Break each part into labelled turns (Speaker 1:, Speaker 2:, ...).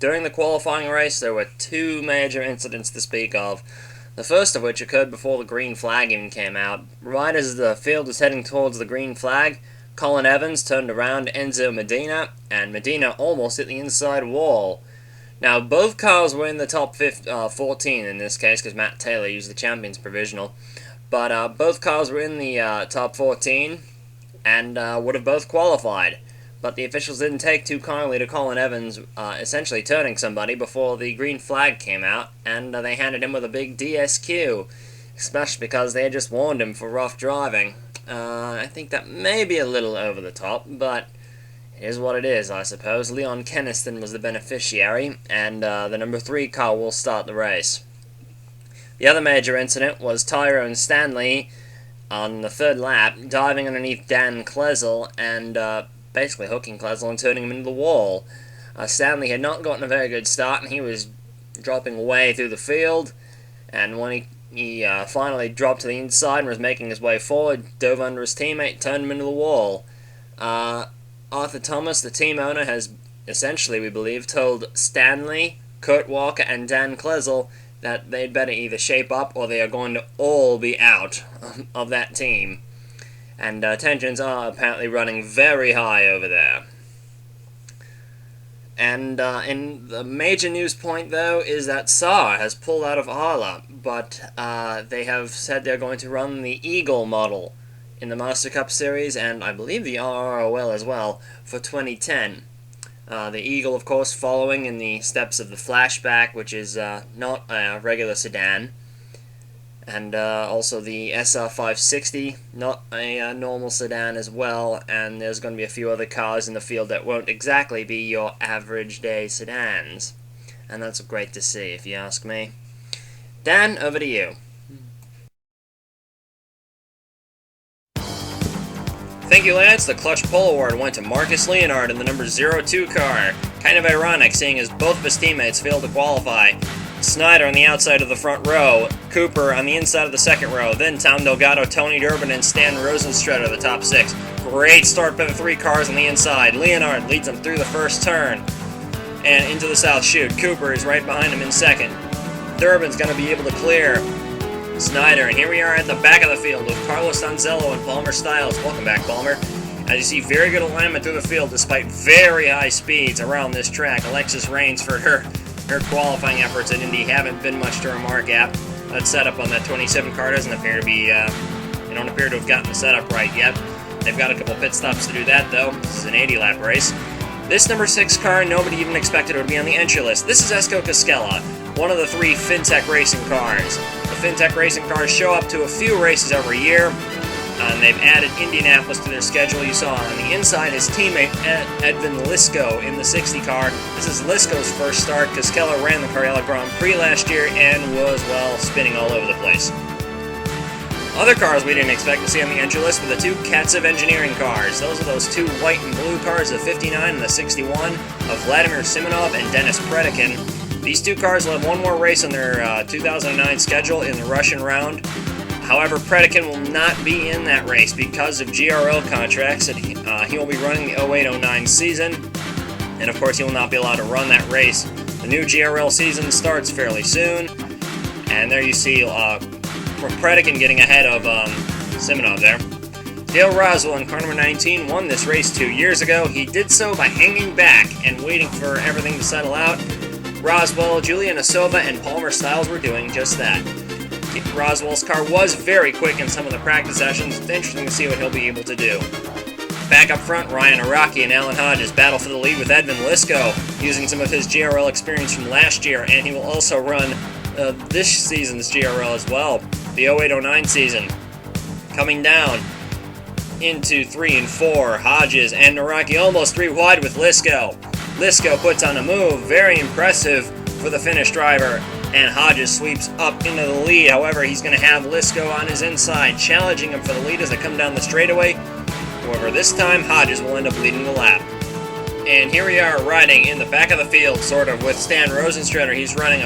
Speaker 1: During the qualifying race, there were two major incidents to speak of. The first of which occurred before the green flag even came out. Right as the field was heading towards the green flag, Colin Evans turned around Enzo Medina, and Medina almost hit the inside wall. Now, both cars were in the top 14 in this case, because Matt Taylor used the Champions Provisional. But both cars were in the top 14, and would have both qualified. But the officials didn't take too kindly to Colin Evans essentially turning somebody before the green flag came out, and they handed him with a big DSQ, especially because they had just warned him for rough driving. I think that may be a little over the top, but it is what it is, I suppose. Leon Keniston was the beneficiary, and the number 3 car will start the race. The other major incident was Tyrone Stanley on the third lap, diving underneath Dan Klesel and basically hooking Klesel and turning him into the wall. Stanley had not gotten a very good start, and he was dropping away through the field, and when he finally dropped to the inside and was making his way forward, dove under his teammate, turned him into the wall. Arthur Thomas, the team owner, has essentially, we believe, told Stanley, Kurt Walker, and Dan Klesel that they'd better either shape up or they are going to all be out of that team. And tensions are apparently running very high over there. And in the major news point, though, is that Saar has pulled out of Arla, but they have said they're going to run the Eagle model in the Master Cup Series, and I believe the RROL as well, for 2010. The Eagle, of course, following in the steps of the Flashback, which is not a regular sedan, and also the SR560, not a normal sedan as well, and there's going to be a few other cars in the field that won't exactly be your average day sedans, and that's great to see, if you ask me. Dan, over to you. Thank you, Lance. The Clutch Pole Award went to Marcus Leonard in the number 02 car. Kind of ironic, seeing as both of his teammates failed to qualify. Snyder on the outside of the front row, Cooper on the inside of the second row, then Tom Delgado, Tony Durbin, and Stan Rosenstrutter the top 6. Great start by the 3 cars on the inside. Leonard leads them through the first turn and into the south chute. Cooper is right behind him in second. Durbin's going to be able to clear Snyder, and here we are at the back of the field with Carlos Donzello and Palmer Styles. Welcome back, Palmer. As you see, very good alignment through the field despite very high speeds around this track. Alexis Rainsford, her qualifying efforts at Indy haven't been much to remark at. That setup on that 27 car doesn't appear to be, they don't appear to have gotten the setup right yet. They've got a couple pit stops to do that, though. This is an 80-lap race. This number 6 car, nobody even expected it would be on the entry list. This is Esko Cascella, one of the 3 FinTech racing cars. The FinTech racing cars show up to a few races every year, and they've added Indianapolis to their schedule. You saw on the inside his teammate Edvin Lisko in the 60 car. This is Lisko's first start. Cascella ran the Carrera Grand Prix last year and was, well, spinning all over the place. Other cars we didn't expect to see on the entry list were the 2 Katsev Engineering cars. Those are those 2 white and blue cars, the 59 and the 61, of Vladimir Simonov and Denis Predikin. These 2 cars will have one more race on their 2009 schedule in the Russian round. However, Predikin will not be in that race because of GRL contracts. He will be running the 08-09 season, and of course he will not be allowed to run that race. The new GRL season starts fairly soon, and there you see Predikin getting ahead of Simonov there. Dale Roswell in car number 19 won this race 2 years ago. He did so by hanging back and waiting for everything to settle out. Roswell, Julian Asova, and Palmer Styles were doing just that. Roswell's car was very quick in some of the practice sessions. It's interesting to see what he'll be able to do. Back up front, Ryan Araki and Alan Hodges battle for the lead with Edvin Lisko, using some of his GRL experience from last year, and he will also run this season's GRL as well, the 08-09 season. Coming down into 3 and 4, Hodges and Araki almost 3 wide with Lisko. Lisko puts on a move, very impressive for the Finnish driver, and Hodges sweeps up into the lead. However, he's going to have Lisko on his inside, challenging him for the lead as they come down the straightaway. However, this time, Hodges will end up leading the lap. And here we are riding in the back of the field, sort of, with Stan Rosenstrutter. He's running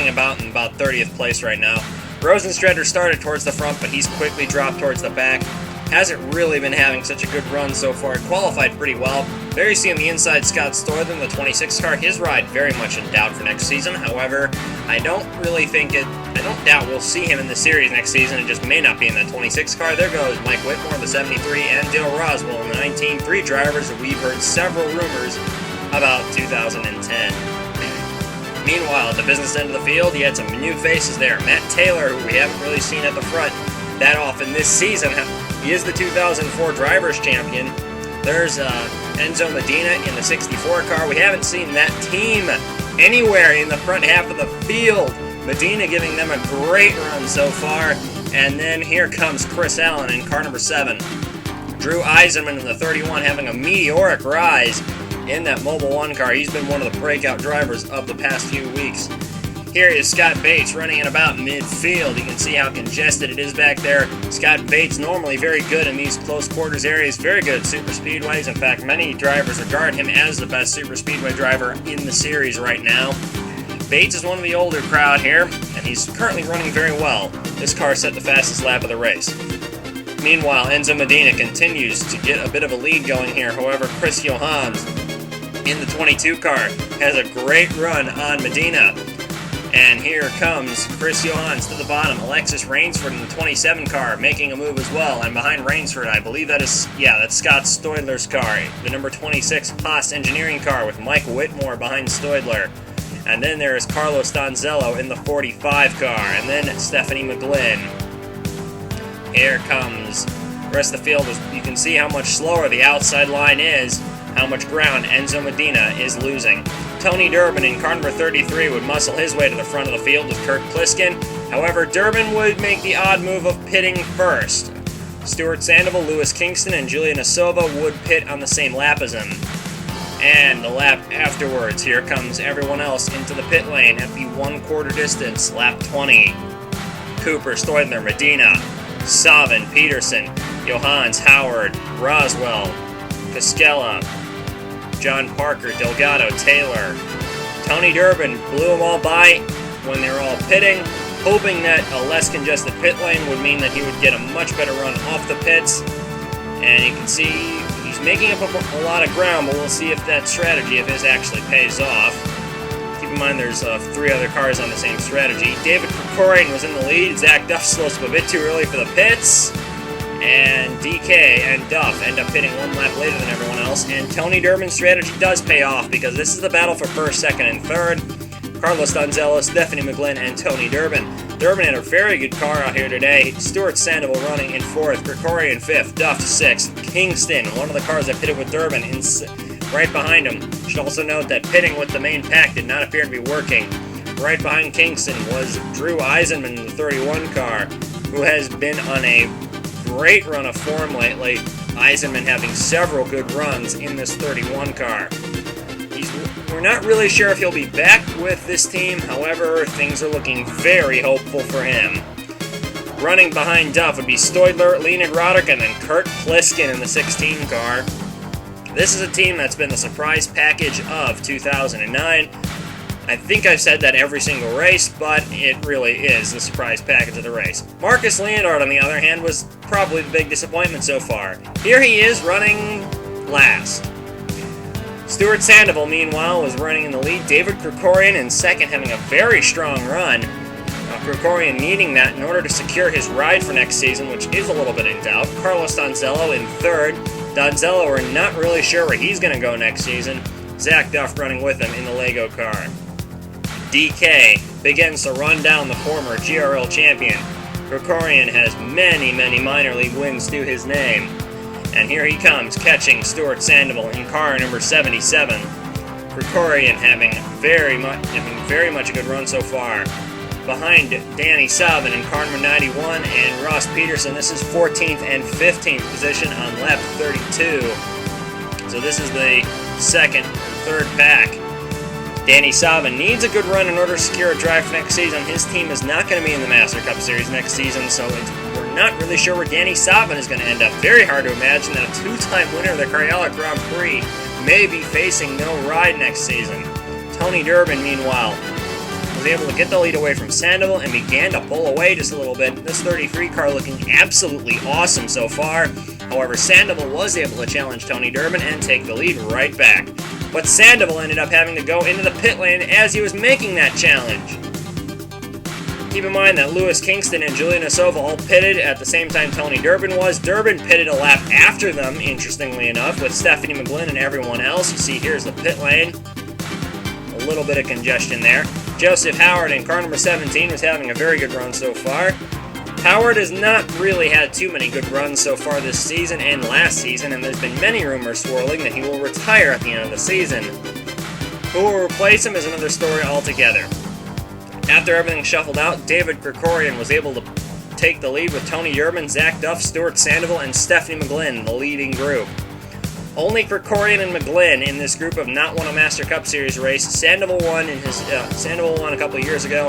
Speaker 1: about in about 30th place right now. Rosenstrutter started towards the front, but he's quickly dropped towards the back. hasn't really been having such a good run so far. It qualified pretty well. There you see on the inside Scott Stoyler, the 26 car. His ride very much in doubt for next season. However, I don't doubt we'll see him in the series next season. It just may not be in the 26 car. There goes Mike Whitmore, the 73, and Dale Roswell in the 19. Three drivers that we've heard several rumors about 2010. Meanwhile, at the business end of the field, he had some new faces there. Matt Taylor, who we haven't really seen at the front that often this season. He is the 2004 Drivers' Champion. There's Enzo Medina in the 64 car. We haven't seen that team anywhere in the front half of the field. Medina giving them a great run so far. And then here comes Chris Allen in car number 7. Drew Eisenman in the 31 having a meteoric rise in that Mobil 1 car. He's been one of the breakout drivers of the past few weeks. Here is Scott Bates running in about midfield. You can see how congested it is back there. Scott Bates normally very good in these close quarters areas, very good at super speedways. In fact, many drivers regard him as the best super speedway driver in the series right now. Bates is one of the older crowd here, and he's currently running very well. This car set the fastest lap of the race. Meanwhile, Enzo Medina continues to get a bit of a lead going here. However, Chris Johans in the 22 car has a great run on Medina. And here comes Chris Johans to the bottom. Alexis Rainsford in the 27 car making a move as well. And behind Rainsford, I believe that's Scott Stoidler's car. The number 26 Haas Engineering car with Mike Whitmore behind Stoidler. And then there is Carlos Donzello in the 45 car. And then Stephanie McGlynn. Here comes the rest of the field. You can see how much slower the outside line is, how much ground Enzo Medina is losing. Tony Durbin in car number 33 would muscle his way to the front of the field with Kurt Pliskin. However, Durbin would make the odd move of pitting first. Stuart Sandoval, Lewis Kingston, and Julian Asova would pit on the same lap as him. And the lap afterwards, here comes everyone else into the pit lane at the 1/4 distance, lap 20. Cooper, Stoidler, Medina, Savin, Peterson, Johans, Howard, Roswell, Cascella, John Parker, Delgado, Taylor. Tony Durbin blew them all by when they were all pitting, hoping that a less congested pit lane would mean that he would get a much better run off the pits. And you can see he's making up a lot of ground, but we'll see if that strategy of his actually pays off. Keep in mind there's 3 other cars on the same strategy. David Krikorian was in the lead. Zach Duff slows up a bit too early for the pits. And DK and Duff end up pitting 1 lap later than everyone else. And Tony Durbin's strategy does pay off because this is the battle for 1st, 2nd, and 3rd. Carlos Donzello, Stephanie McGlynn, and Tony Durbin. Durbin had a very good car out here today. Stuart Sandoval running in 4th, Krikorian 5th, Duff 6th, Kingston, one of the cars that pitted with Durbin, right behind him. Should also note that pitting with the main pack did not appear to be working. Right behind Kingston was Drew Eisenman in the 31 car, who has been on a great run of form lately. Eisenman having several good runs in this 31 car. We're not really sure if he'll be back with this team, however, things are looking very hopeful for him. Running behind Duff would be Stoidler, Leonid Roderick, and then Kurt Pliskin in the 16 car. This is a team that's been the surprise package of 2009. I think I've said that every single race, but it really is the surprise package of the race. Marcus Leonard, on the other hand, was probably the big disappointment so far. Here he is running last. Stuart Sandoval, meanwhile, was running in the lead. David Krikorian in 2nd, having a very strong run. Krikorian needing that in order to secure his ride for next season, which is a little bit in doubt. Carlos Donzello in 3rd. Donzello, we're not really sure where he's going to go next season. Zach Duff running with him in the Lego car. DK begins to run down the former GRL champion. Krikorian has many, many minor league wins to his name. And here he comes, catching Stuart Sandoval in car number 77. Krikorian having very much a good run so far. Behind Danny Savin in car number 91 and Ross Peterson. This is 14th and 15th position on lap 32. So this is the 2nd and 3rd pack. Danny Savin needs a good run in order to secure a drive for next season. His team is not going to be in the Master Cup Series next season, so we're not really sure where Danny Savin is going to end up. Very hard to imagine that a 2-time winner of the Crayola Grand Prix may be facing no ride next season. Tony Durbin, meanwhile, was able to get the lead away from Sandoval and began to pull away just a little bit. This 33 car looking absolutely awesome so far. However, Sandoval was able to challenge Tony Durbin and take the lead right back. But Sandoval ended up having to go into the pit lane as he was making that challenge. Keep in mind that Lewis Kingston and Julian Asova all pitted at the same time Tony Durbin was. Durbin pitted a lap after them, interestingly enough, with Stephanie McGlynn and everyone else. You see here's the pit lane. A little bit of congestion there. Joseph Howard in car number 17 was having a very good run so far. Howard has not really had too many good runs so far this season and last season, and there's been many rumors swirling that he will retire at the end of the season. Who will replace him is another story altogether. After everything shuffled out, David Krikorian was able to take the lead with Tony Durbin, Zach Duff, Stuart Sandoval, and Stephanie McGlynn, the leading group. Only Krikorian and McGlynn in this group have not won a Master Cup Series race. Sandoval won a couple of years ago,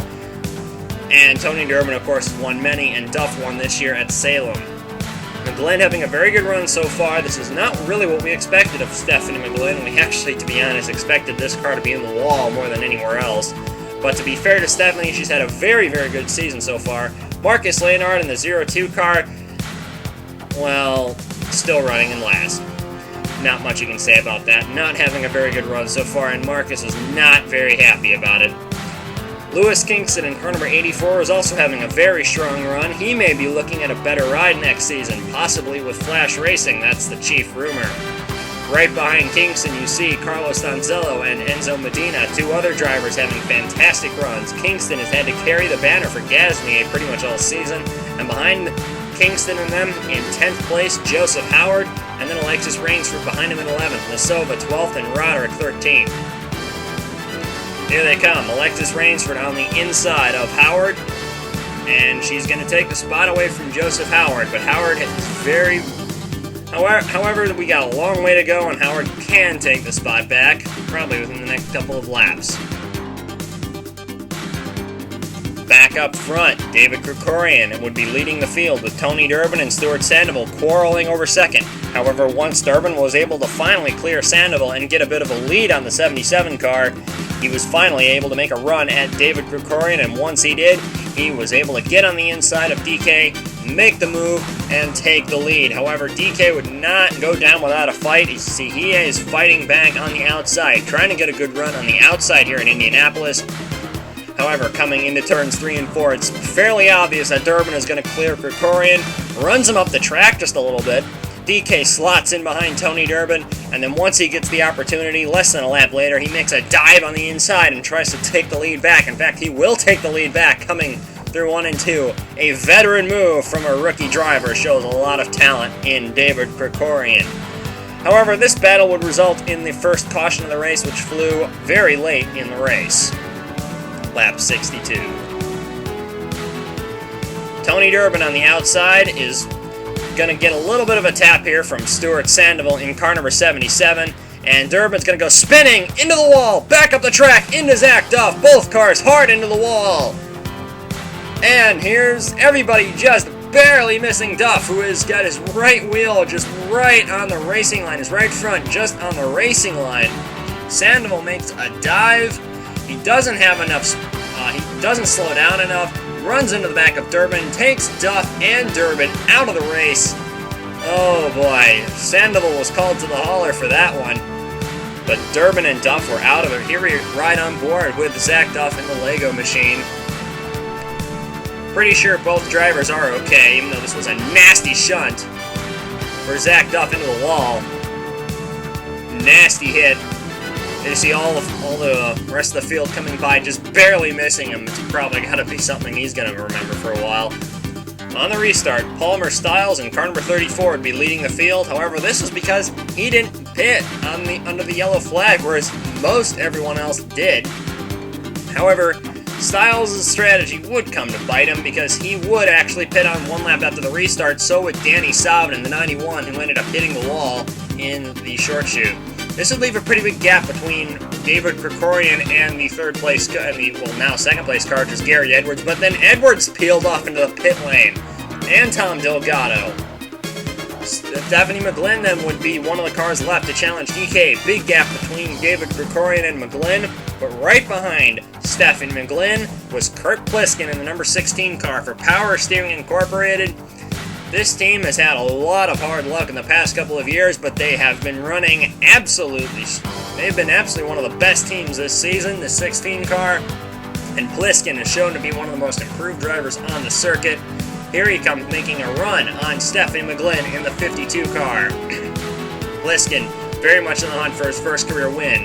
Speaker 1: and Tony Durbin, of course, won many, and Duff won this year at Salem. McGlynn having a very good run so far. This is not really what we expected of Stephanie McGlynn. We actually, to be honest, expected this car to be in the wall more than anywhere else. But to be fair to Stephanie, she's had a very, very good season so far. Marcus Leonard in the 02 car, well, still running in last. Not much you can say about that. Not having a very good run so far, and Marcus is not very happy about it. Lewis Kingston in car number 84 is also having a very strong run. He may be looking at a better ride next season, possibly with Flash Racing. That's the chief rumor. Right behind Kingston, you see Carlos Donzello and Enzo Medina, two other drivers having fantastic runs. Kingston has had to carry the banner for Gasnier pretty much all season. And behind Kingston and them, in 10th place, Joseph Howard, and then Alexis Rainsford behind him in 11th, Nasova 12th, and Roderick 13th. Here they come, Alexis Rainsford on the inside of Howard, and she's going to take the spot away from Joseph Howard, but Howard is very... However, we got a long way to go, and Howard can take the spot back, probably within the next couple of laps. Back up front, David Krikorian would be leading the field with Tony Durbin and Stuart Sandoval quarreling over second. However, once Durbin was able to finally clear Sandoval and get a bit of a lead on the 77 car, he was finally able to make a run at David Krikorian, and once he did, he was able to get on the inside of DK, make the move, and take the lead. However, DK would not go down without a fight. You see, he is fighting back on the outside, trying to get a good run on the outside here in Indianapolis. However, coming into turns 3 and 4, it's fairly obvious that Durbin is going to clear Krikorian, runs him up the track just a little bit. DK slots in behind Tony Durbin, and then once he gets the opportunity, less than a lap later, he makes a dive on the inside and tries to take the lead back. In fact, he will take the lead back, coming through 1 and 2. A veteran move from a rookie driver shows a lot of talent in David Krikorian. However, this battle would result in the first caution of the race, which flew very late in the race. Lap 62. Tony Durbin on the outside is going to get a little bit of a tap here from Stuart Sandoval in car number 77, and Durbin's going to go spinning into the wall, back up the track, into Zach Duff, both cars hard into the wall. And here's everybody just barely missing Duff, who has got his right wheel just right on the racing line, his right front just on the racing line. Sandoval makes a dive. He doesn't have enough, he doesn't slow down enough, runs into the back of Durbin, takes Duff and Durbin out of the race. Oh boy, Sandoval was called to the hauler for that one. But Durbin and Duff were out of it. Here we ride on board with Zach Duff in the Lego machine. Pretty sure both drivers are okay, even though this was a nasty shunt for Zach Duff into the wall. Nasty hit. You see all the rest of the field coming by, just barely missing him. It's probably got to be something he's going to remember for a while. On the restart, Palmer Styles in car number 34 would be leading the field. However, this was because he didn't pit under the yellow flag, whereas most everyone else did. However, Styles' strategy would come to bite him, because he would actually pit on one lap after the restart. So would Danny Savin in the 91, who ended up hitting the wall in the short chute. This would leave a pretty big gap between David Krikorian and the now second place car, which is Gary Edwards. But then Edwards peeled off into the pit lane, and Tom Delgado. Stephanie McGlynn then would be one of the cars left to challenge DK. Big gap between David Krikorian and McGlynn, but right behind Stephanie McGlynn was Kurt Pliskin in the number 16 car for Power Steering Incorporated. This team has had a lot of hard luck in the past couple of years, but they have been running they've been absolutely one of the best teams this season, the 16 car, and Pliskin has shown to be one of the most improved drivers on the circuit. Here he comes making a run on Stephanie McGlynn in the 52 car. Pliskin very much in the hunt for his first career win.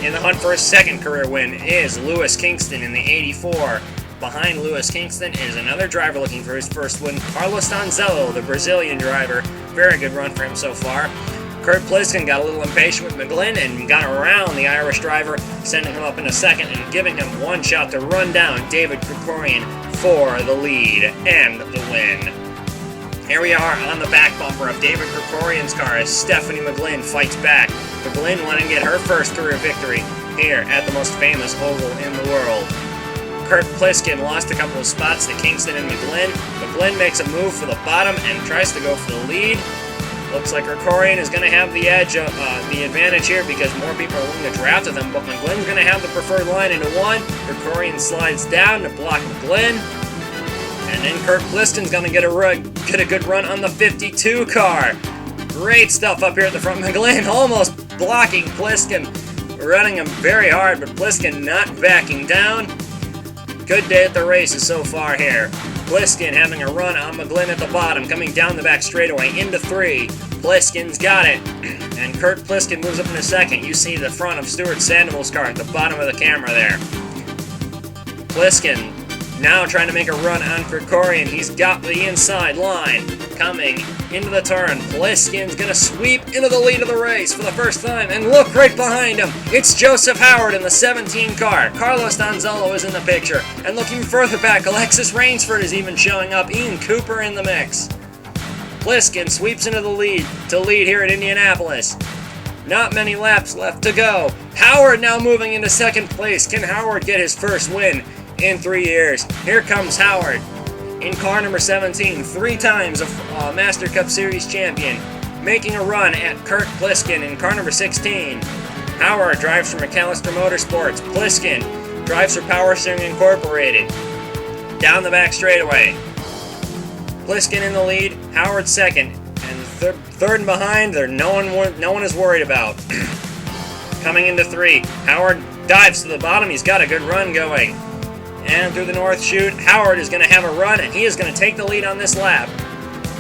Speaker 1: In the hunt for his second career win is Lewis Kingston in the 84. Behind Lewis Kingston is another driver looking for his first win, Carlos Donzello, the Brazilian driver. Very good run for him so far. Kurt Pliskin got a little impatient with McGlynn and got around the Irish driver, sending him up in a second and giving him one shot to run down David Krikorian for the lead and the win. Here we are on the back bumper of David Krikorian's car as Stephanie McGlynn fights back. McGlynn wanting to get her first career victory here at the most famous oval in the world. Kurt Pliskin lost a couple of spots to Kingston and McGlynn. McGlynn makes a move for the bottom and tries to go for the lead. Looks like Krikorian is going to have the edge, the advantage here because more people are willing to draft with him, but McGlynn's going to have the preferred line into one. Krikorian slides down to block McGlynn. And then Kurt Pliskin's going to get a good run on the 52 car. Great stuff up here at the front. McGlynn almost blocking Pliskin, running him very hard, but Pliskin not backing down. Good day at the races so far here. Pliskin having a run on McGlynn at the bottom, coming down the back straightaway into 3. Pliskin's got it. And Kurt Pliskin moves up in a second. You see the front of Stuart Sandoval's car at the bottom of the camera there. Pliskin now trying to make a run on Krikorian. He's got the inside line. Coming into the turn. Pliskin's going to sweep into the lead of the race for the first time. And look right behind him. It's Joseph Howard in the 17 car. Carlos Donzello is in the picture. And looking further back, Alexis Rainsford is even showing up. Ian Cooper in the mix. Pliskin sweeps into the lead to lead here at Indianapolis. Not many laps left to go. Howard now moving into second place. Can Howard get his first win in 3 years? Here comes Howard in car number 17, 3 times a Master Cup Series champion, making a run at Kurt Pliskin in car number 16. Howard drives for McAllister Motorsports. Pliskin drives for Power Steering Incorporated. Down the back straightaway. Pliskin in the lead, Howard second, and third and behind, no one is worried about. Coming into 3, Howard dives to the bottom. He's got a good run going. And through the North Chute, Howard is going to have a run, and he is going to take the lead on this lap.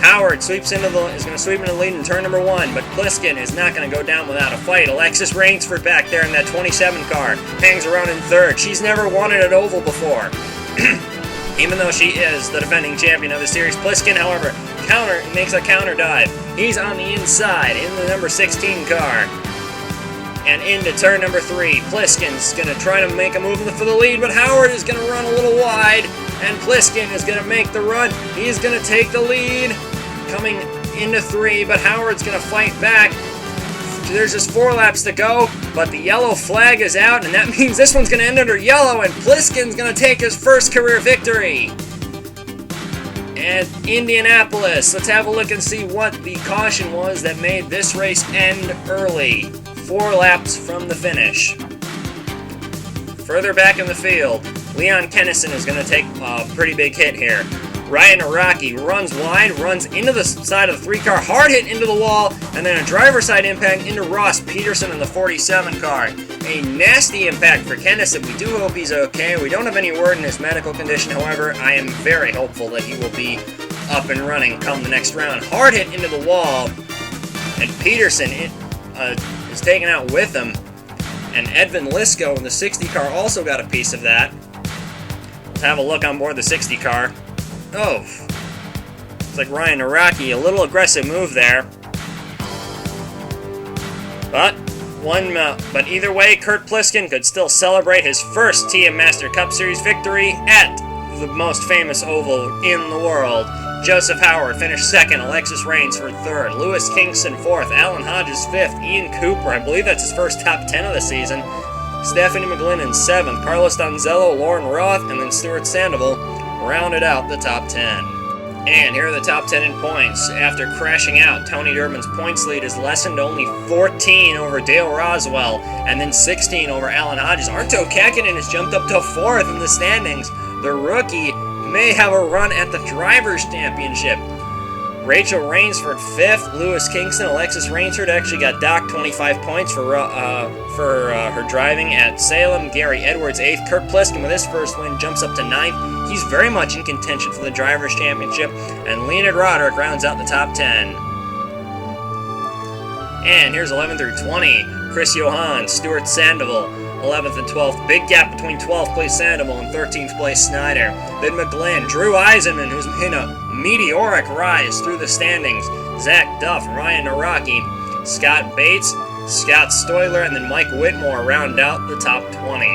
Speaker 1: Howard is going to sweep into the lead in turn number 1, but Pliskin is not going to go down without a fight. Alexis Rainsford back there in that 27 car hangs around in 3rd. She's never won at an oval before, even though she is the defending champion of the series. Pliskin, however, makes a counter dive. He's on the inside in the number 16 car. And into turn number 3, Pliskin's going to try to make a move for the lead, but Howard is going to run a little wide, and Pliskin is going to make the run. He's going to take the lead, coming into 3, but Howard's going to fight back. There's just 4 laps to go, but the yellow flag is out, and that means this one's going to end under yellow, and Pliskin's going to take his first career victory. At Indianapolis, let's have a look and see what the caution was that made this race end early. 4 laps from the finish. Further back in the field, Leon Kennison is going to take a pretty big hit here. Ryan Araki runs wide, runs into the side of the 3 car, hard hit into the wall, and then a driver's side impact into Ross Peterson in the 47 car. A nasty impact for Kennison. We do hope he's okay. We don't have any word in his medical condition, however, I am very hopeful that he will be up and running come the next round. Hard hit into the wall, and Peterson is taken out with him, and Edvin Lisko in the 60 car also got a piece of that. Let's have a look on board the 60 car. Oh, it's like Ryan Araki, a little aggressive move there. But either way, Kurt Pliskin could still celebrate his first TM Master Cup Series victory at the most famous oval in the world. Joseph Howard finished 2nd, Alexis Rainsford 3rd, Lewis Kingston 4th, Alan Hodges 5th, Ian Cooper, I believe that's his first top 10 of the season, Stephanie McGlynn in 7th, Carlos Donzello, Lauren Roth, and then Stuart Sandoval rounded out the top 10. And here are the top 10 in points. After crashing out, Tony Durbin's points lead is lessened to only 14 over Dale Roswell, and then 16 over Alan Hodges. Arto Käkkinen has jumped up to 4th in the standings. The rookie may have a run at the Drivers' Championship. Rachel Rainsford 5th, Lewis Kingston, Alexis Rainsford actually got docked 25 points for her driving at Salem. Gary Edwards 8th, Kurt Pliskin with his first win jumps up to 9th. He's very much in contention for the Drivers' Championship, and Leonard Roderick rounds out the top 10. And here's 11 through 20, Chris Johan, Stuart Sandoval, 11th and 12th. Big gap between 12th place Sandoval and 13th place Snyder. Then McGlynn, Drew Eisenman, who's in a meteoric rise through the standings. Zach Duff, Ryan Naraki, Scott Bates, Scott Stoiler, and then Mike Whitmore round out the top 20.